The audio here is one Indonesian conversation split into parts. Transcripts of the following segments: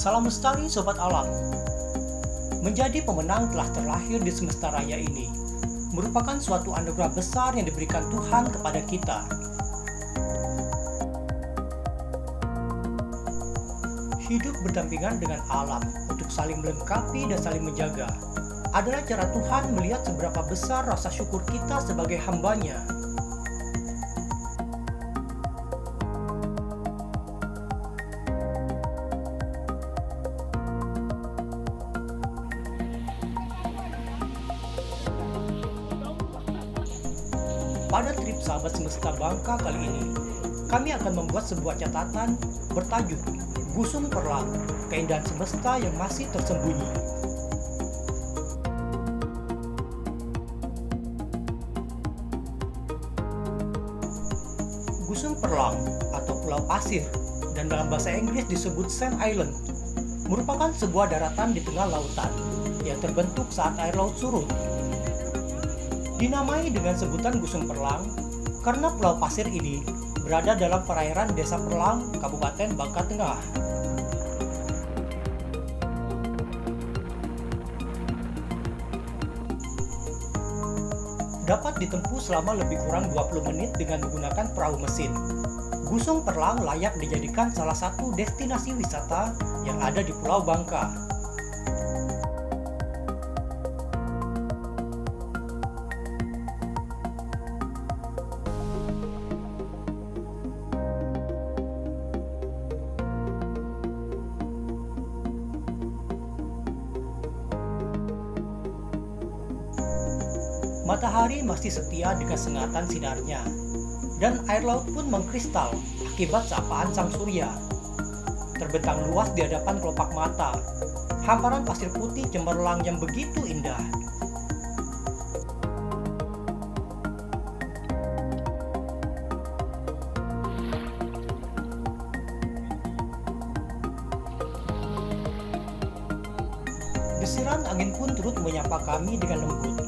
Salam lestari Sobat Alam. Menjadi pemenang telah terlahir di semesta raya ini merupakan suatu anugerah besar yang diberikan Tuhan kepada kita. Hidup berdampingan dengan alam untuk saling melengkapi dan saling menjaga adalah cara Tuhan melihat seberapa besar rasa syukur kita sebagai hamba-Nya. Pada trip Sahabat Semesta Bangka kali ini, kami akan membuat sebuah catatan bertajuk Gusung Perlang, Keindahan Semesta yang Masih Tersembunyi. Gusung Perlang atau Pulau Pasir dan dalam bahasa Inggris disebut Sand Island merupakan sebuah daratan di tengah lautan yang terbentuk saat air laut surut. Dinamai dengan sebutan Gusung Perlang karena pulau pasir ini berada dalam perairan Desa Perlang, Kabupaten Bangka Tengah. Dapat ditempuh selama lebih kurang 20 menit dengan menggunakan perahu mesin. Gusung Perlang layak dijadikan salah satu destinasi wisata yang ada di Pulau Bangka. Matahari masih setia dengan sengatan sinarnya, dan air laut pun mengkristal akibat sapaan sang surya. Terbentang luas di hadapan kelopak mata, hamparan pasir putih cemerlang yang begitu indah. Desiran angin pun turut menyapa kami dengan lembut.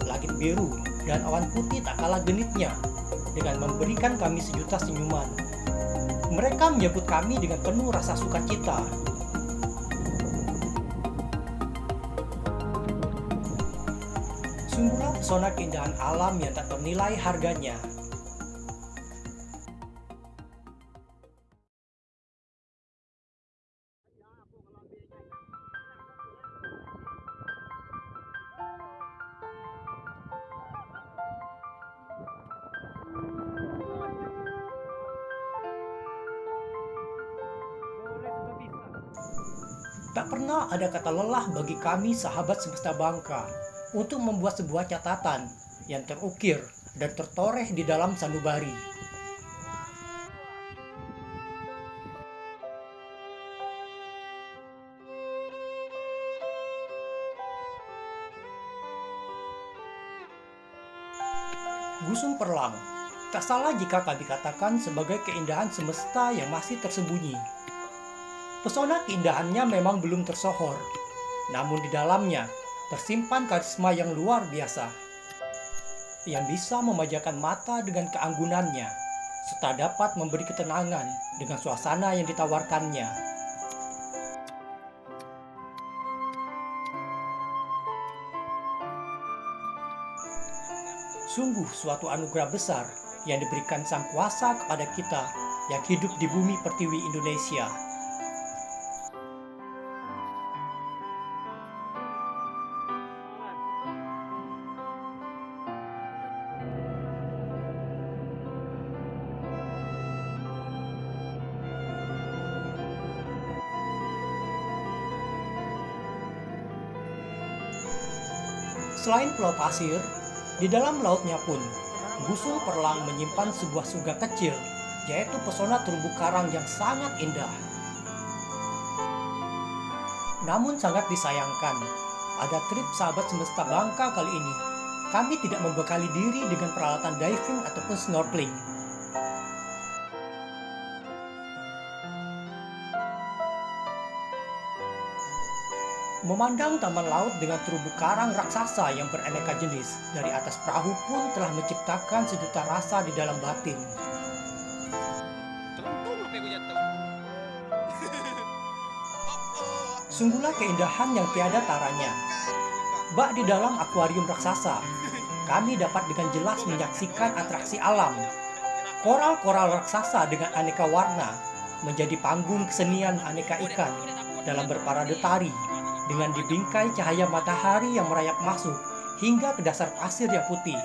Langit biru dan awan putih tak kalah genitnya dengan memberikan kami sejuta senyuman. Mereka menyambut kami dengan penuh rasa sukacita. Sungguhlah pesona keindahan alam yang tak ternilai harganya. Tak pernah ada kata lelah bagi kami sahabat semesta Bangka untuk membuat sebuah catatan yang terukir dan tertoreh di dalam sanubari. Gusung Perlang, tak salah jika kami katakan sebagai keindahan semesta yang masih tersembunyi. Pesona keindahannya memang belum tersohor, namun di dalamnya tersimpan karisma yang luar biasa, yang bisa memanjakan mata dengan keanggunannya, serta dapat memberi ketenangan dengan suasana yang ditawarkannya. Sungguh suatu anugerah besar yang diberikan Sang Kuasa kepada kita yang hidup di bumi pertiwi Indonesia. Selain pulau pasir, di dalam lautnya pun, Gusung Perlang menyimpan sebuah surga kecil, yaitu pesona terumbu karang yang sangat indah. Namun sangat disayangkan, pada trip Sahabat Semesta Bangka kali ini, kami tidak membekali diri dengan peralatan diving ataupun snorkeling. Memandang taman laut dengan terumbu karang raksasa yang beraneka jenis dari atas perahu pun telah menciptakan sejuta rasa di dalam batin. Celentong sampai gue jatuh. Sungguhlah keindahan yang tiada taranya. Bak di dalam akuarium raksasa, kami dapat dengan jelas menyaksikan atraksi alam. Koral-koral raksasa dengan aneka warna menjadi panggung kesenian aneka ikan dalam berparade tari dengan dibingkai cahaya matahari yang merayap masuk hingga ke dasar pasir yang putih.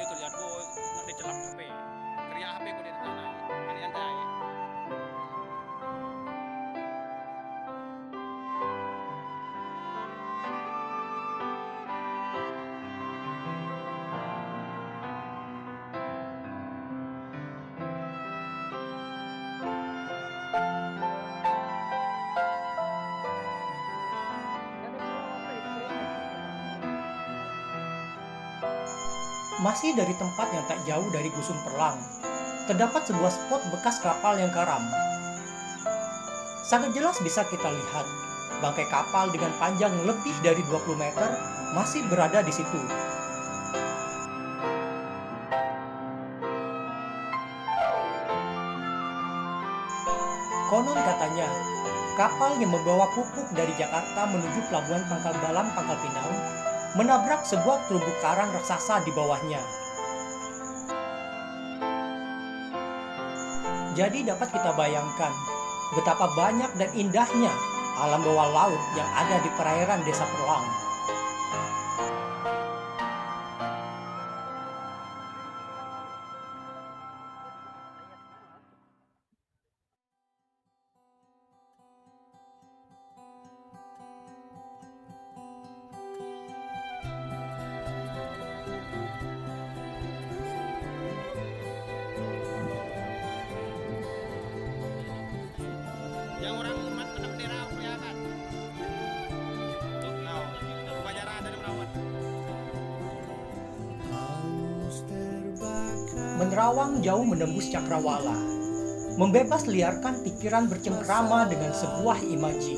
Masih dari tempat yang tak jauh dari Gusung Perlang, terdapat sebuah spot bekas kapal yang karam. Sangat jelas bisa kita lihat, bangkai kapal dengan panjang lebih dari 20 meter masih berada di situ. Konon katanya, kapal yang membawa pupuk dari Jakarta menuju pelabuhan Pangkal Dalam Pangkal Pinang menabrak sebuah terumbu karang raksasa di bawahnya. Jadi dapat kita bayangkan betapa banyak dan indahnya alam bawah laut yang ada di perairan Desa Perlang. Yang orang umat kena bendera kelihatan. Upacara dari merawat. Menerawang jauh menembus cakrawala, membebas liarkan pikiran bercengkrama dengan sebuah imaji.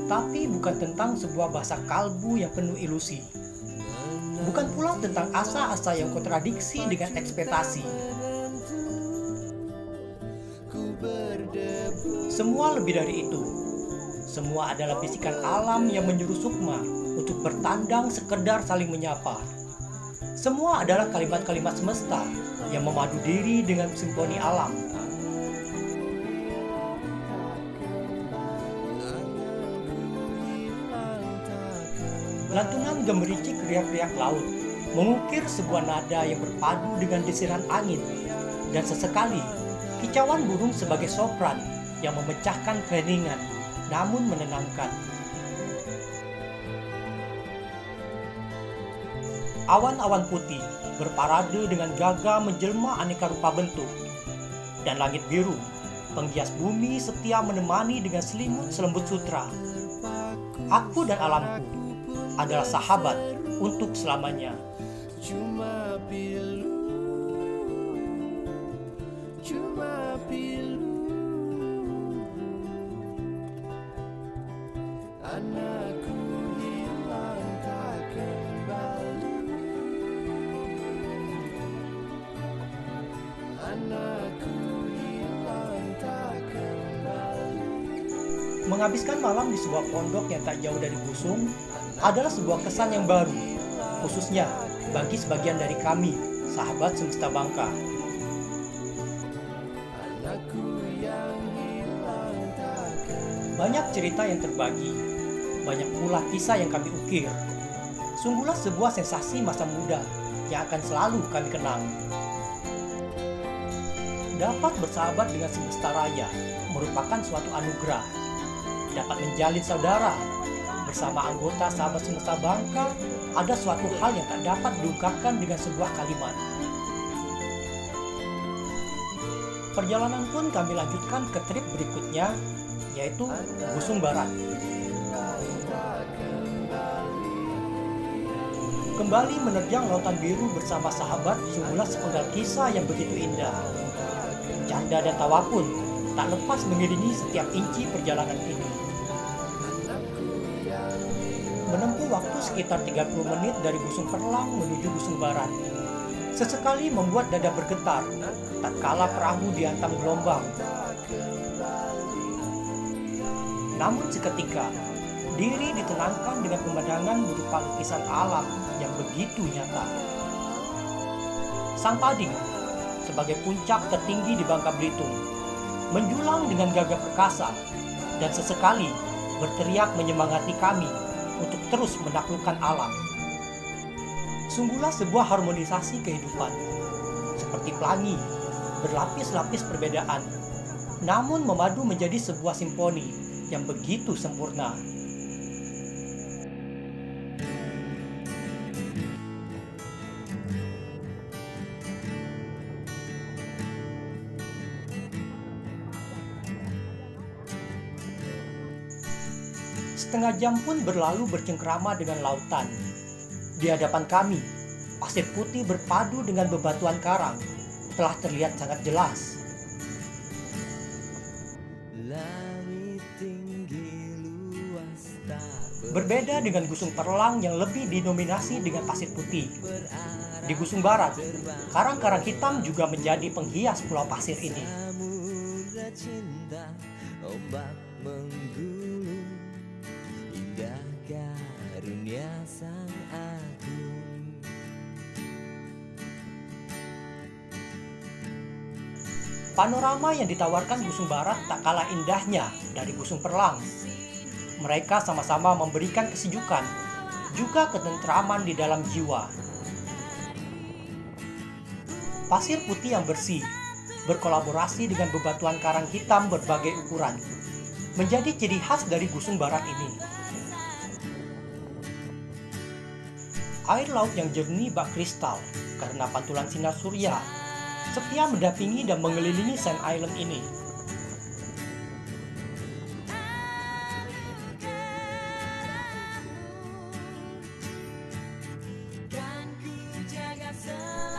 Tapi bukan tentang sebuah bahasa kalbu yang penuh ilusi. Bukan pula tentang asa-asa yang kontradiksi dengan ekspektasi. Semua lebih dari itu. Semua adalah bisikan alam yang menyuruh sukma untuk bertandang sekedar saling menyapa. Semua adalah kalimat-kalimat semesta yang memadu diri dengan simfoni alam. Lantunan gemericik riak-riak laut mengukir sebuah nada yang berpadu dengan desiran angin, dan sesekali kicauan burung sebagai sopran yang memecahkan keheningan namun menenangkan. Awan-awan putih berparade dengan gagah menjelma aneka rupa bentuk, dan langit biru penghias bumi setia menemani dengan selimut selembut sutra. Aku dan alamku adalah sahabat untuk selamanya. Cuma pilu, cuma pilu. Anakku hilang tak kembali. Anakku hilang tak kembali. Menghabiskan malam di sebuah pondok yang tak jauh dari Gusung adalah sebuah kesan yang baru, khususnya bagi sebagian dari kami, sahabat semesta Bangka. Banyak cerita yang terbagi, banyak pula kisah yang kami ukir. Sungguhlah sebuah sensasi masa muda yang akan selalu kami kenang. Dapat bersahabat dengan semesta raya merupakan suatu anugerah. Dapat menjalin saudara bersama anggota sahabat semesta Bangka ada suatu hal yang tak dapat diungkapkan dengan sebuah kalimat. Perjalanan pun kami lanjutkan ke trip berikutnya, yaitu Gusung Barat. Kembali menerjang lautan biru bersama sahabat sungguhlah sepenggal kisah yang begitu indah. Canda dan tawa pun tak lepas mengiringi setiap inci perjalanan ini. Menempuh waktu sekitar 30 menit dari Gusung Perlang menuju Gusung Barat. Sesekali membuat dada bergetar tatkala perahu dihantam gelombang. Namun seketika, diri ditenangkan dengan pemandangan berupa lukisan alam yang begitu nyata. Sang Pading, sebagai puncak tertinggi di Bangka Belitung, menjulang dengan gagah perkasa dan sesekali berteriak menyemangati kami untuk terus menaklukkan alam. Sungguhlah sebuah harmonisasi kehidupan, seperti pelangi, berlapis-lapis perbedaan, namun memadu menjadi sebuah simfoni yang begitu sempurna. Setengah jam pun berlalu bercengkrama dengan lautan. Di hadapan kami, pasir putih berpadu dengan bebatuan karang telah terlihat sangat jelas. Langit tinggi luas tak Berbeda dengan Gusung Perlang yang lebih didominasi dengan pasir putih. Di Gusung Barat, karang-karang hitam juga menjadi penghias pulau pasir ini. samudra cinta, ombak menggulung, indah karunia sang agung. Panorama yang ditawarkan Gusung Barat tak kalah indahnya dari Gusung Perlang. Mereka sama-sama memberikan kesejukan, juga ketentraman di dalam jiwa. Pasir putih yang bersih, berkolaborasi dengan bebatuan karang hitam berbagai ukuran, menjadi ciri khas dari Gusung Barat ini. Air laut yang jernih bak kristal karena pantulan sinar surya setia mendampingi dan mengelilingi Sand Island ini.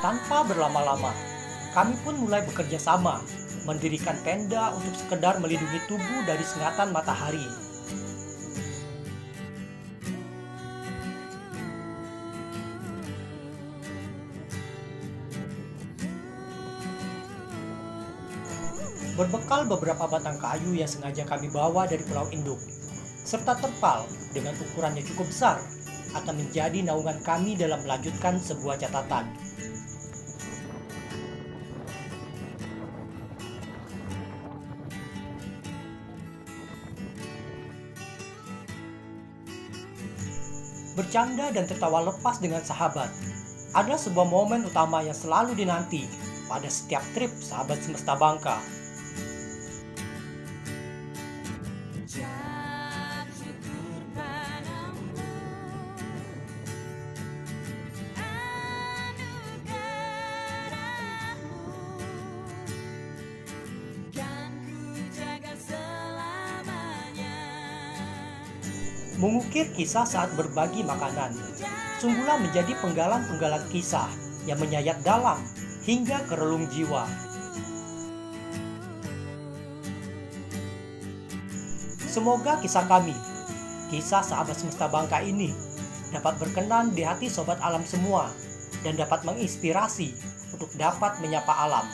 Tanpa berlama-lama, kami pun mulai bekerja sama, mendirikan tenda untuk sekedar melindungi tubuh dari sengatan matahari. Berbekal beberapa batang kayu yang sengaja kami bawa dari Pulau Induk, serta terpal dengan ukuran yang cukup besar, akan menjadi naungan kami dalam melanjutkan sebuah catatan. Bercanda dan tertawa lepas dengan sahabat adalah sebuah momen utama yang selalu dinanti pada setiap trip sahabat semesta Bangka. Mengukir kisah saat berbagi makanan, sungguhlah menjadi penggalan-penggalan kisah yang menyayat dalam hingga ke relung jiwa. Semoga kisah kami, kisah sahabat semesta Bangka ini, dapat berkenan di hati sobat alam semua dan dapat menginspirasi untuk dapat menyapa alam.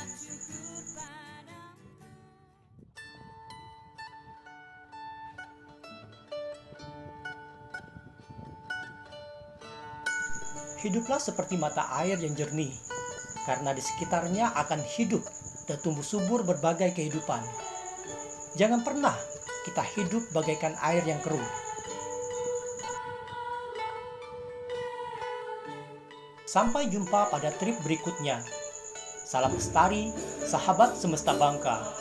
Hiduplah seperti mata air yang jernih, karena di sekitarnya akan hidup dan tumbuh subur berbagai kehidupan. Jangan pernah kita hidup bagaikan air yang keruh. Sampai jumpa pada trip berikutnya. Salam lestari, sahabat semesta Bangka.